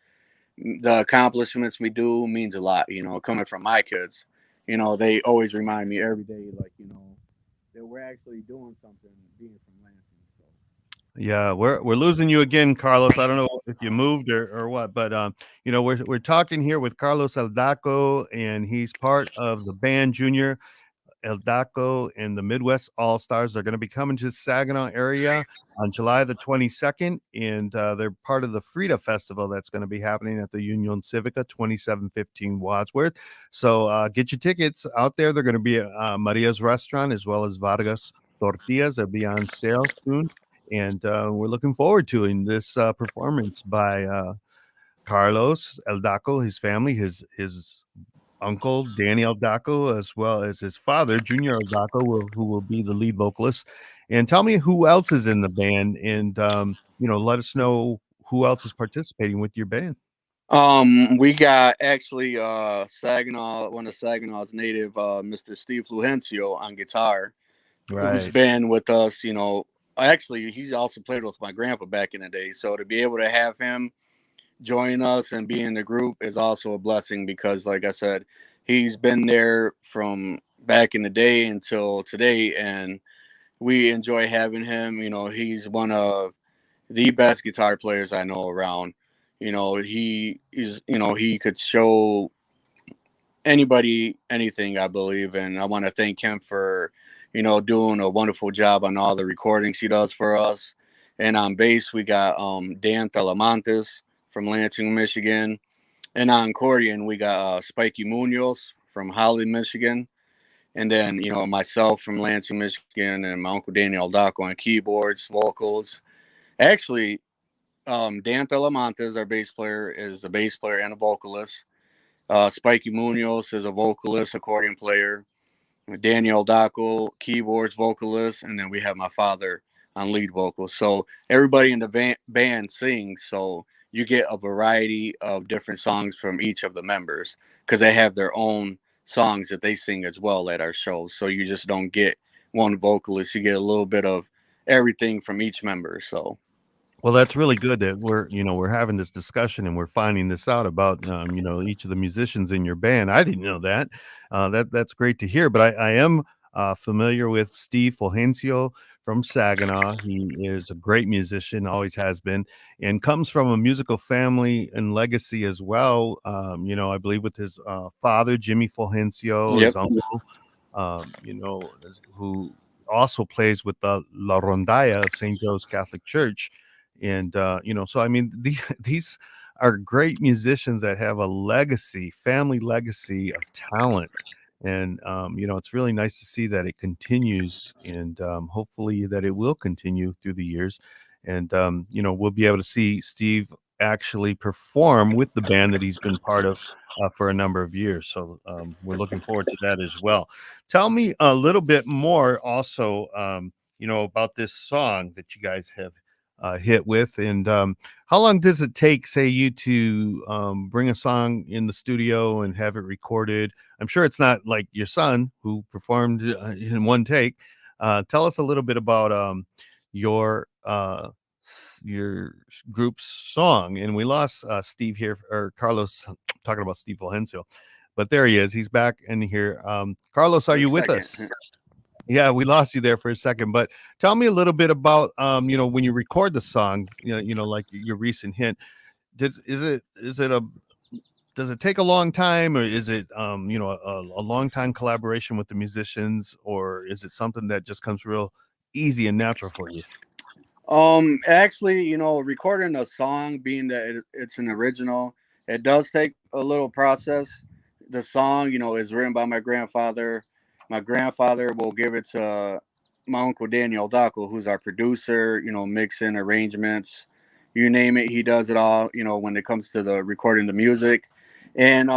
C: the accomplishments we do means a lot, coming from my kids. They always remind me every day, like, that we're actually doing something being from Lansing. So.
A: Yeah, we're losing you again, Carlos. I don't know if you moved or what, but we're talking here with Carlos Eldaco, and he's part of the band Junior Eldaco and the Midwest All Stars. Are going to be coming to the Saginaw area on July the 22nd, and they're part of the Frida Festival that's going to be happening at the Union Civica, 2715 Wadsworth. So get your tickets out there. They're going to be at Maria's Restaurant as well as Vargas Tortillas. They'll be on sale soon. And we're looking forward to in this performance by Carlos Eldaco, his family, his uncle Danny Eldaco, as well as his father Junior Eldaco, who will be the lead vocalist. And tell me who else is in the band, and let us know who else is participating with your band.
C: We got actually Saginaw, one of Saginaw's native, Mr. Steve Fluencio on guitar, who's
A: Right.
C: been with us. Actually, he's also played with my grandpa back in the day. So to be able to have him join us and be in the group is also a blessing because, like I said, he's been there from back in the day until today, and we enjoy having him. He's one of the best guitar players I know around. He could show anybody anything, I believe, and I want to thank him for, doing a wonderful job on all the recordings he does for us. And on bass, we got Dan Talamantes, from Lansing, Michigan. And on accordion, we got Spiky Munoz from Holly, Michigan. And then, myself from Lansing, Michigan, and my uncle Daniel Daco on keyboards, vocals. Actually, Dan Telemontes, our bass player, is the bass player and a vocalist. Spiky Munoz is a vocalist, accordion player. Daniel Daco, keyboards, vocalist. And then we have my father on lead vocals. So everybody in the band sings. So you get a variety of different songs from each of the members because they have their own songs that they sing as well at our shows. So you just don't get one vocalist. You get a little bit of everything from each member. So
A: Well, that's really good that we're having this discussion and we're finding this out about, each of the musicians in your band. I didn't know that. That's great to hear. But I am familiar with Steve Fulgencio from Saginaw. He is a great musician, always has been, and comes from a musical family and legacy as well. I believe with his father, Jimmy Fulgencio, his
C: yep.
A: uncle, who also plays with the La Rondalla of St. Joe's Catholic Church. And so I mean, these are great musicians that have a legacy, family legacy of talent. And it's really nice to see that it continues, and hopefully that it will continue through the years. And we'll be able to see Steve actually perform with the band that he's been part of for a number of years. So we're looking forward to that as well. Tell me a little bit more also, about this song that you guys have hit with, and how long does it take, say, you to bring a song in the studio and have it recorded? I'm sure it's not like your son who performed in one take. Tell us a little bit about your your group's song. And we lost Steve here, or Carlos, talking about Steve Fulgencio, but there he is. He's back in here. Carlos, are you with us? Yeah, we lost you there for a second, but tell me a little bit about when you record the song, like your recent hit. Does it take a long time, or is it a long time collaboration with the musicians, or is it something that just comes real easy and natural for you?
C: Actually, recording a song, being that it's an original, it does take a little process. The song, is written by my grandfather. My grandfather will give it to my uncle Daniel Daco, who's our producer, mixing, arrangements, you name it, he does it all, when it comes to the recording the music. And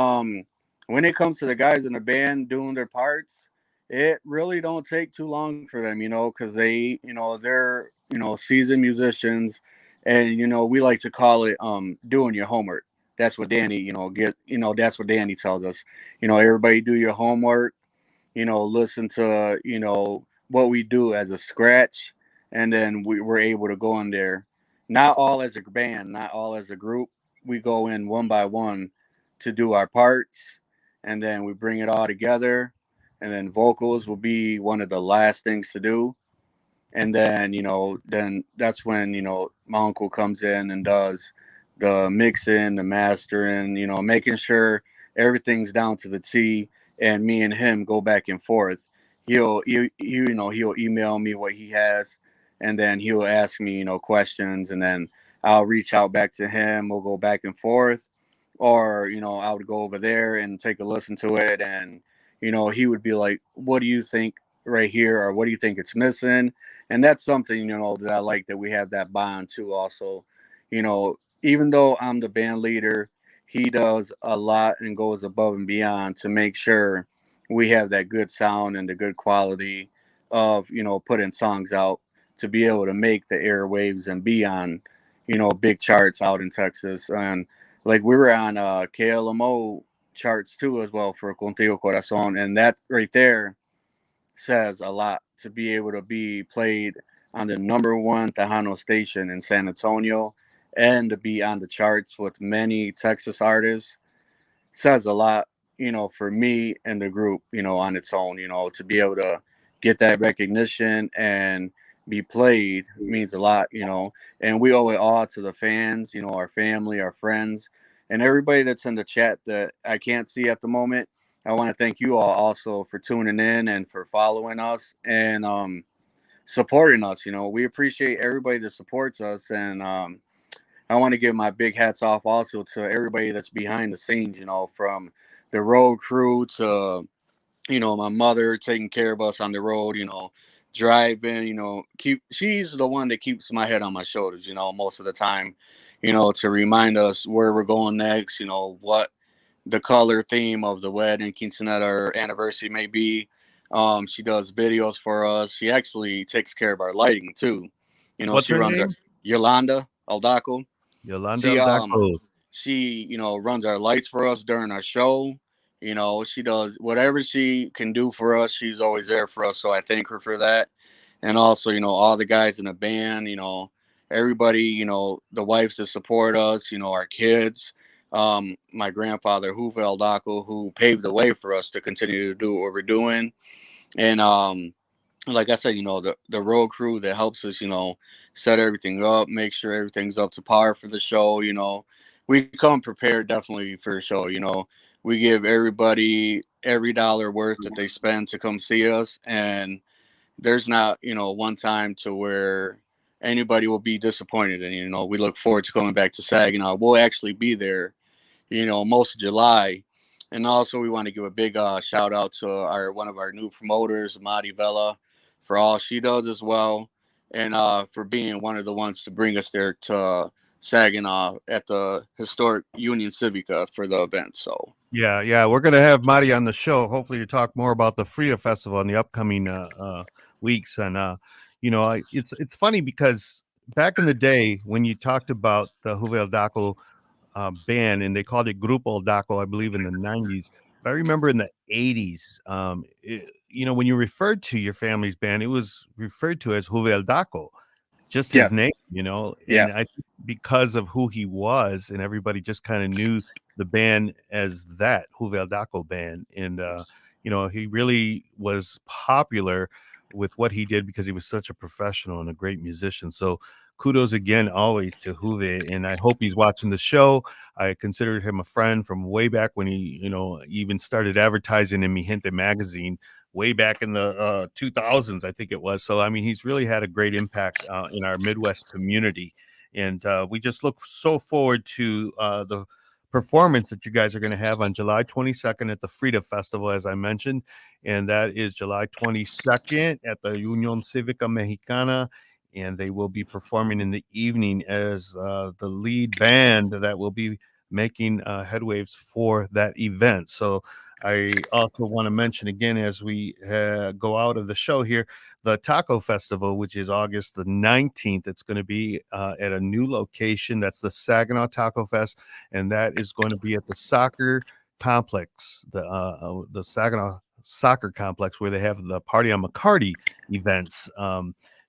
C: when it comes to the guys in the band doing their parts, it really don't take too long for them, because they, they're, seasoned musicians, and we like to call it doing your homework. That's what Danny, that's what Danny tells us. Everybody do your homework, listen to, what we do as a scratch, and then we were able to go in there, not all as a band, not all as a group. We go in one by one to do our parts, and then we bring it all together, and then vocals will be one of the last things to do. And then then that's when my uncle comes in and does the mixing, the mastering, making sure everything's down to the T. And me and him go back and forth. He'll email me what he has, and then he'll ask me questions, and then I'll reach out back to him. We'll go back and forth, or I would go over there and take a listen to it, and he would be like, what do you think right here, or what do you think it's missing? And that's something that I like, that we have that bond too. Also, even though I'm the band leader, he does a lot and goes above and beyond to make sure we have that good sound and the good quality of putting songs out to be able to make the airwaves and be on big charts out in Texas. And like, we were on KLMO charts too as well for Contigo Corazon, and that right there says a lot, to be able to be played on the number one Tejano station in San Antonio and to be on the charts with many Texas artists says a lot, for me and the group, on its own, to be able to get that recognition and be played means a lot, and we owe it all to the fans, our family, our friends, and everybody that's in the chat that I can't see at the moment. I want to thank you all also for tuning in and for following us and supporting us. We appreciate everybody that supports us, and I want to give my big hats off also to everybody that's behind the scenes, from the road crew to, my mother taking care of us on the road, driving, she's the one that keeps my head on my shoulders, most of the time, to remind us where we're going next, what the color theme of the wedding, quinceanera, or anniversary may be. She does videos for us. She actually takes care of our lighting too.
A: What's
C: She
A: her
C: runs our
A: name?
C: Yolanda Aldaco.
A: Yolanda
C: She
A: Aldaco.
C: runs our lights for us during our show. She does whatever she can do for us. She's always there for us. So I thank her for that. And also, all the guys in the band, everybody, the wives that support us, our kids, my grandfather, Huvel Daco, who paved the way for us to continue to do what we're doing. And like I said, the road crew that helps us, set everything up, make sure everything's up to par for the show. We come prepared definitely for the show. We give everybody every dollar worth that they spend to come see us, and there's not, one time to where anybody will be disappointed. And we look forward to coming back to Saginaw. We'll actually be there, most of July. And also, we want to give a big shout out to our one of our new promoters, Madi Vela, for all she does as well, and for being one of the ones to bring us there to Saginaw at the historic Union Civica for the event. So
A: Yeah, we're gonna have Mari on the show, hopefully to talk more about the Frida Festival in the upcoming weeks. And it's funny because back in the day when you talked about the Juvel Daco band, and they called it Grupo Daco, I believe, in the 90s. But I remember in the 80s, when you referred to your family's band, it was referred to as Juvel Daco, just his
C: yes,
A: name,
C: yeah,
A: and I think because of who he was, and everybody just kind of knew the band as that Juvel Daco band. And he really was popular with what he did because he was such a professional and a great musician. So kudos again always to Juve, and I hope he's watching the show. I considered him a friend from way back when he, even started advertising in Mi Gente magazine way back in the 2000s, I think it was. So, I mean, he's really had a great impact in our Midwest community. And we just look so forward to the performance that you guys are going to have on July 22nd at the Frida Festival, as I mentioned. And that is July 22nd at the Union Civica Mexicana. And they will be performing in the evening as the lead band that will be making headwaves for that event. So I also want to mention again, as we go out of the show here, the Taco Festival, which is August the 19th. It's going to be at a new location. That's the Saginaw Taco Fest, and that is going to be at the soccer complex, the Saginaw Soccer Complex, where they have the Party on McCarty events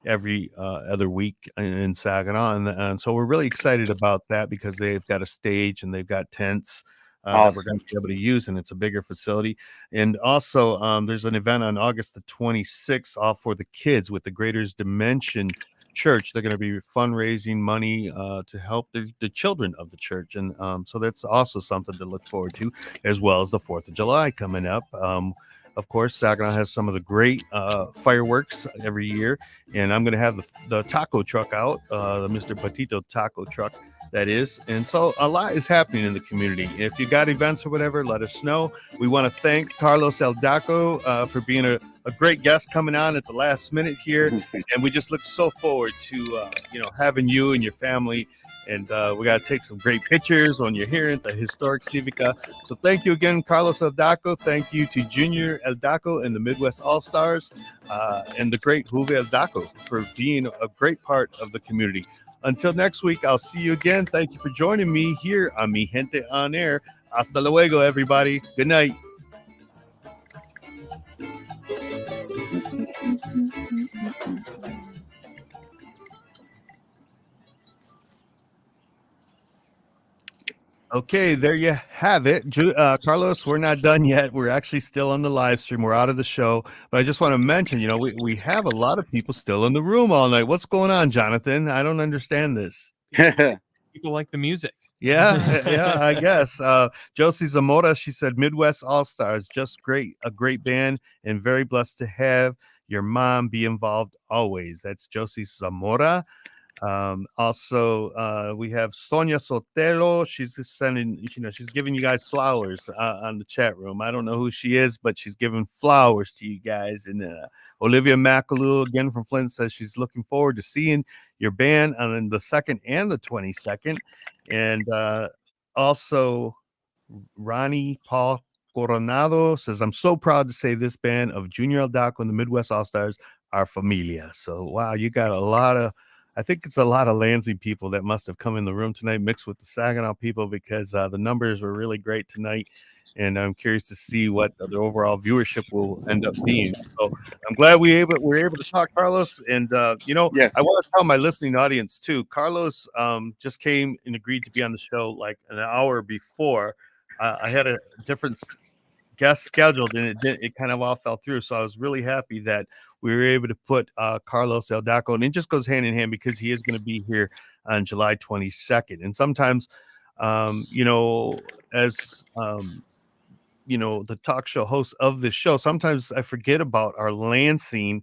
A: every other week in Saginaw. And so we're really excited about that because they've got a stage and they've got tents that we're going
C: awesome.
A: to be able to use, and it's a bigger facility. And also, there's an event on August the 26th, all for the kids with the Greater's Dimension Church. They're going to be fundraising money to help the children of the church, and so that's also something to look forward to, as well as the 4th of July coming up. Of course, Saginaw has some of the great fireworks every year, and I'm going to have the taco truck out, the Mr. Patito taco truck, that is. And so a lot is happening in the community. If you got events or whatever, let us know. We want to thank Carlos Eldaco for being a great guest coming on at the last minute here. And we just look so forward to, having you and your family. And we got to take some great pictures when you're here at the historic Civica. So thank you again, Carlos Eldaco. Thank you to Junior Eldaco and the Midwest All-Stars and the great Juve Eldaco for being a great part of the community. Until next week, I'll see you again. Thank you for joining me here on Mi Gente on Air. Hasta luego, everybody. Good night. Okay, there you have it. Carlos, we're not done yet. We're actually still on the live stream. We're out of the show. But I just want to mention, we have a lot of people still in the room all night. What's going on, Jonathan? I don't understand this.
E: People like the music.
A: Yeah, I guess. Josie Zamora, she said, Midwest All-Stars, just great. A great band, and very blessed to have your mom be involved always. That's Josie Zamora. Also, we have Sonia Sotelo. She's just sending, she's giving you guys flowers on the chat room. I don't know who she is, but she's giving flowers to you guys. And Olivia McAloo, again from Flint, says she's looking forward to seeing your band on the 2nd and the 22nd. And also, Ronnie Paul Coronado says, I'm so proud to say this band of Junior Aldaco and the Midwest All-Stars are familia. So, wow, you got I think it's a lot of Lansing people that must have come in the room tonight mixed with the Saginaw people because the numbers were really great tonight. And I'm curious to see what the overall viewership will end up being. So I'm glad we're able to talk, Carlos. And,
C: Yes.
A: I want to tell my listening audience, too. Carlos just came and agreed to be on the show like an hour before. I had a different guest scheduled, and it kind of all fell through. So I was really happy that we were able to put Carlos Aldaco, and it just goes hand in hand because he is going to be here on July 22nd. And sometimes, as the talk show host of this show, sometimes I forget about our Lansing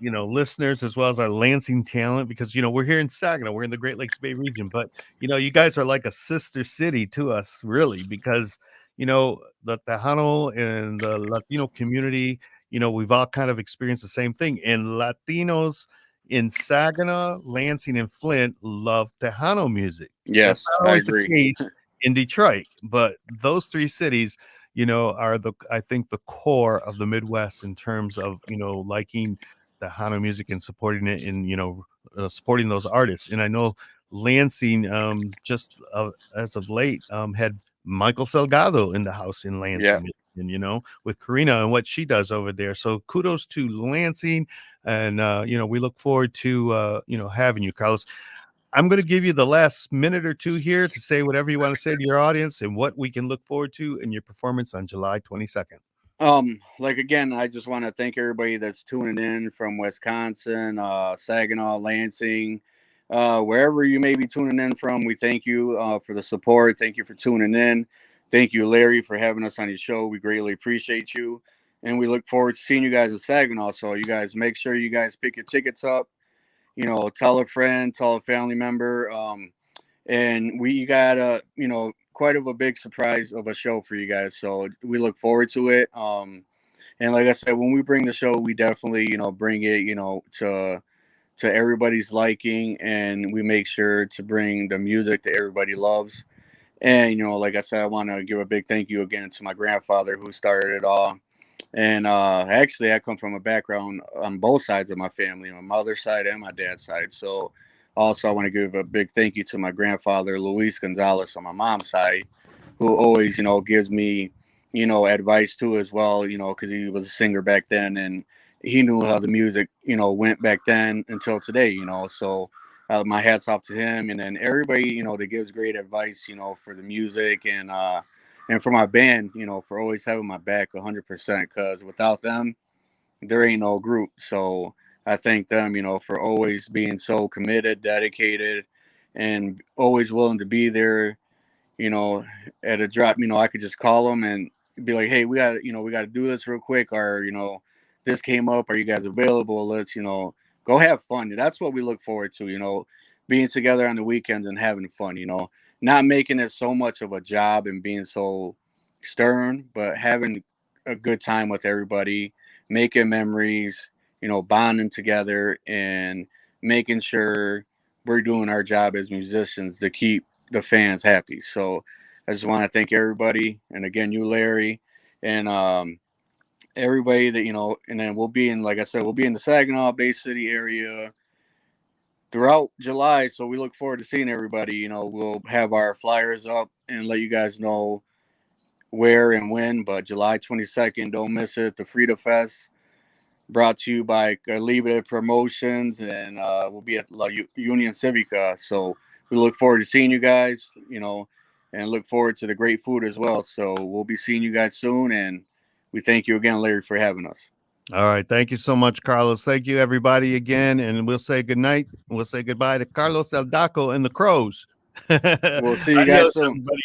A: listeners as well as our Lansing talent because we're here in Saginaw, we're in the Great Lakes Bay region, but you guys are like a sister city to us, really, because the Tejano and the Latino community, we've all kind of experienced the same thing. And Latinos in Saginaw, Lansing, and Flint love Tejano music.
C: Yes,
A: That's not
C: I
A: always
C: agree.
A: the case in Detroit, but those three cities are I think the core of the Midwest in terms of, liking the Hano music and supporting it and, supporting those artists. And I know Lansing, just as of late, had Michael Salgado in the house in Lansing, Michigan, with Karina and what she does over there. So kudos to Lansing. And, we look forward to, having you, Carlos. I'm going to give you the last minute or two here to say whatever you want to say to your audience and what we can look forward to in your performance on July 22nd.
C: Again, I just want to thank everybody that's tuning in from Wisconsin, Saginaw, Lansing, wherever you may be tuning in from. We thank you for the support. Thank you for tuning in. Thank you, Larry, for having us on your show. We greatly appreciate you, and we look forward to seeing you guys in Saginaw. So you guys make sure you guys pick your tickets up. Tell a friend, tell a family member. And we got quite of a big surprise of a show for you guys. So we look forward to it. And like I said, when we bring the show, we definitely, bring it, to everybody's liking, and we make sure to bring the music that everybody loves. And, like I said, I want to give a big thank you again to my grandfather who started it all. And actually, I come from a background on both sides of my family, my mother's side and my dad's side. So also, I want to give a big thank you to my grandfather, Luis Gonzalez, on my mom's side, who always, gives me, advice too as well, because he was a singer back then and he knew how the music, went back then until today, So my hat's off to him. And then everybody, that gives great advice, for the music and for my band, for always having my back 100%, because without them, there ain't no group. So I thank them, for always being so committed, dedicated, and always willing to be there, at a drop. I could just call them and be like, hey, we got to do this real quick, or, this came up. Are you guys available? Let's, go have fun. That's what we look forward to, being together on the weekends and having fun, not making it so much of a job and being so stern, but having a good time with everybody, making memories, bonding together and making sure we're doing our job as musicians to keep the fans happy. So I just want to thank everybody. And again, you, Larry, and everybody that, and then we'll be in, like I said, we'll be in the Saginaw Bay City area throughout July. So we look forward to seeing everybody. We'll have our flyers up and let you guys know where and when, but July 22nd, don't miss it. The Frida Fest, brought to you by Libre Promotions, and we'll be at La Union Civica. So we look forward to seeing you guys, and look forward to the great food as well. So we'll be seeing you guys soon, and we thank you again, Larry, for having us.
A: All right. Thank you so much, Carlos. Thank you, everybody, again. And we'll say good night. We'll say goodbye to Carlos Aldaco and the Crows.
C: We'll see you guys soon.
A: Everybody.